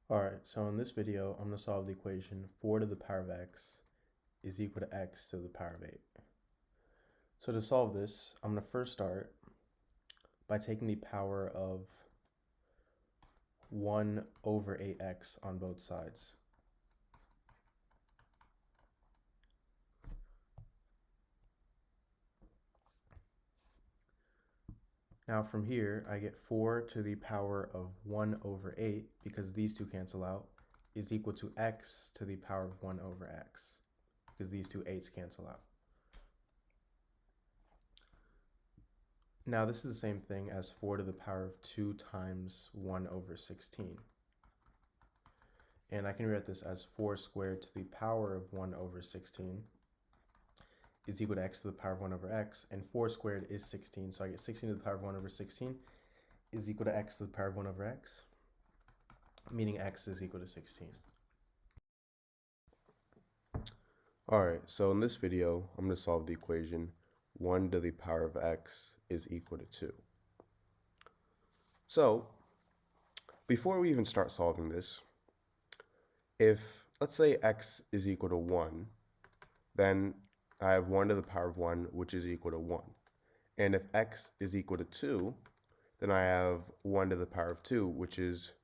Alright, so in this video, I'm going to solve the equation 4 to the power of x is equal to x to the power of 8. So to solve this, I'm going to first start by taking the power of 1 over 8x on both sides. Now from here, I get 4 to the power of 1 over 8, because these two cancel out, is equal to x to the power of 1 over x, because these two 8's cancel out. Now this is the same thing as 4 to the power of 2 times 1 over 16. And I can rewrite this as 4 squared to the power of 1 over 16 is equal to x to the power of 1 over x, and 4 squared is 16, so I get 16 to the power of 1 over 16 is equal to x to the power of 1 over x, meaning x is equal to 16. Alright, so in this video, I'm going to solve the equation 1 to the power of x is equal to 2. So, before we even start solving this, if, let's say, x is equal to 1, then I have 1 to the power of 1, which is equal to 1. And if x is equal to 2, then I have 1 to the power of 2, which is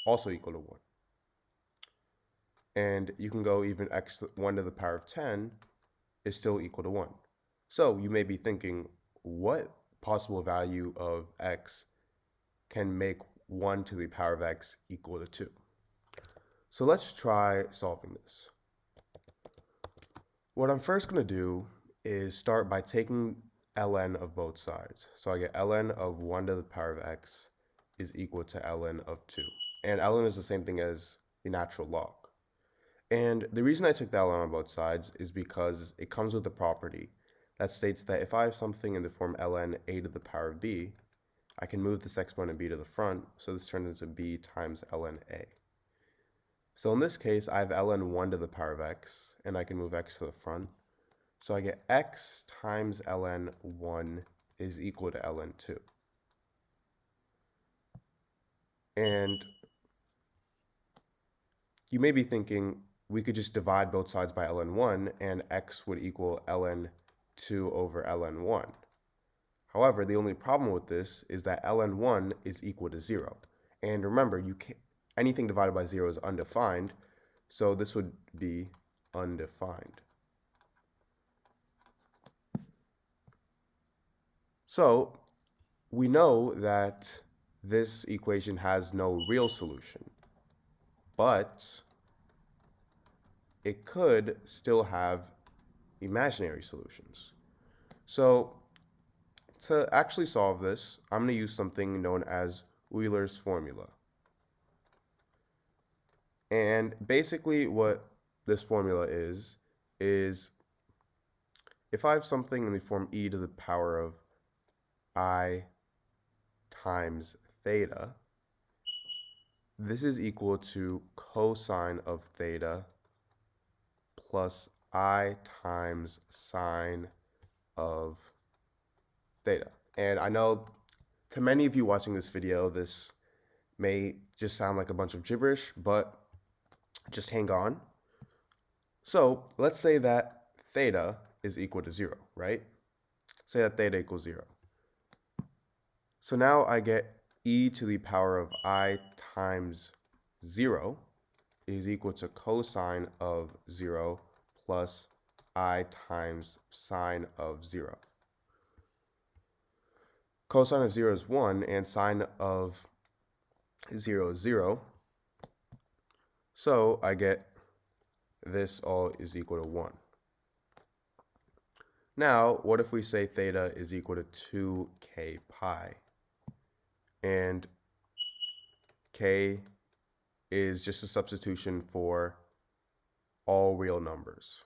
also equal to 1. And you can go even 1 to the power of 10 is still equal to 1. So you may be thinking, what possible value of x can make 1 to the power of x equal to 2? So let's try solving this. What I'm first going to do is start by taking ln of both sides. So I get ln of 1 to the power of x is equal to ln of 2. And ln is the same thing as the natural log. And the reason I took the ln on both sides is because it comes with a property that states that if I have something in the form ln a to the power of b, I can move this exponent b to the front, so this turns into b times ln a. So in this case, I have ln 1 to the power of x, and I can move x to the front. So I get x times ln 1 is equal to ln 2. And you may be thinking, we could just divide both sides by ln 1, and x would equal ln 2 over ln 1. However, the only problem with this is that ln 1 is equal to 0. And remember, anything divided by 0 is undefined, so this would be undefined. So we know that this equation has no real solution, but it could still have imaginary solutions. So to actually solve this, I'm going to use something known as Euler's formula. And basically what this formula is if I have something in the form e to the power of I times theta, this is equal to cosine of theta plus I times sine of theta. And I know to many of you watching this video, this may just sound like a bunch of gibberish, but just hang on. So let's say that theta is equal to 0, right? Say that theta equals 0. So now I get e to the power of I times 0 is equal to cosine of 0 plus I times sine of 0. Cosine of 0 is 1 and sine of 0 is 0. So I get this all is equal to 1. Now, what if we say theta is equal to 2k pi? And k is just a substitution for all real numbers.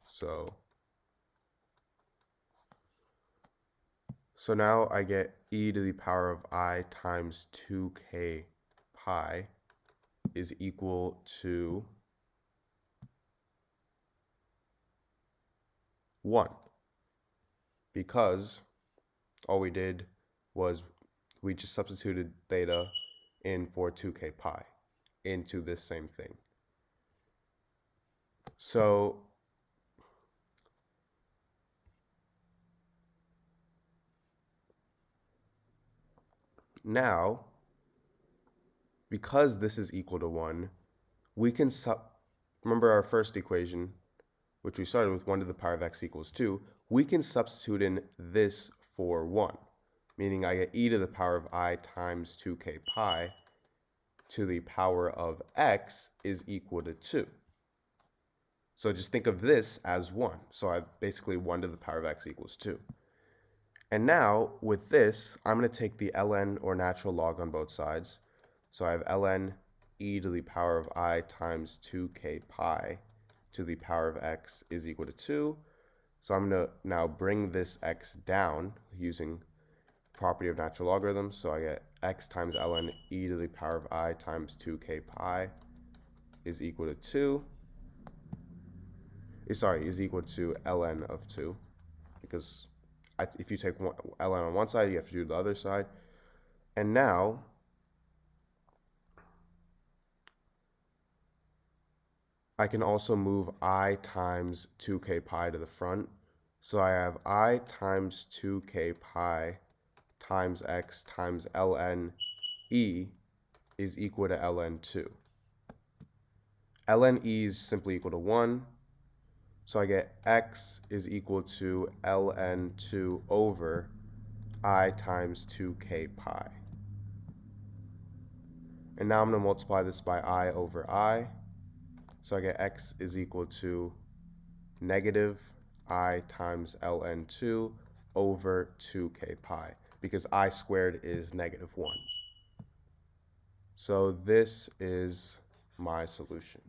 So now I get e to the power of I times 2k pi is equal to 1, because all we did was we just substituted theta in for 2k pi. into this same thing. So now, because this is equal to 1, we can remember our first equation, which we started with 1 to the power of x equals 2, we can substitute in this for 1, meaning I get e to the power of I times 2k pi to the power of x is equal to 2. So just think of this as 1. So I basically 1 to the power of x equals 2. And now with this, I'm going to take the ln or natural log on both sides. So I have ln e to the power of I times 2k pi to the power of x is equal to 2. So I'm going to now bring this x down using property of natural logarithms. So I get x times ln e to the power of I times 2k pi is equal to 2. Is equal to ln of 2, because if you take ln on one side, you have to do the other side. And now I can also move I times 2k pi to the front. So I have I times 2k pi times x times ln e is equal to ln 2. ln e is simply equal to 1. So I get x is equal to ln 2 over I times 2k pi. And now I'm going to multiply this by I over I. So I get x is equal to negative I times ln 2 over 2k pi, because I squared is negative 1. So this is my solution.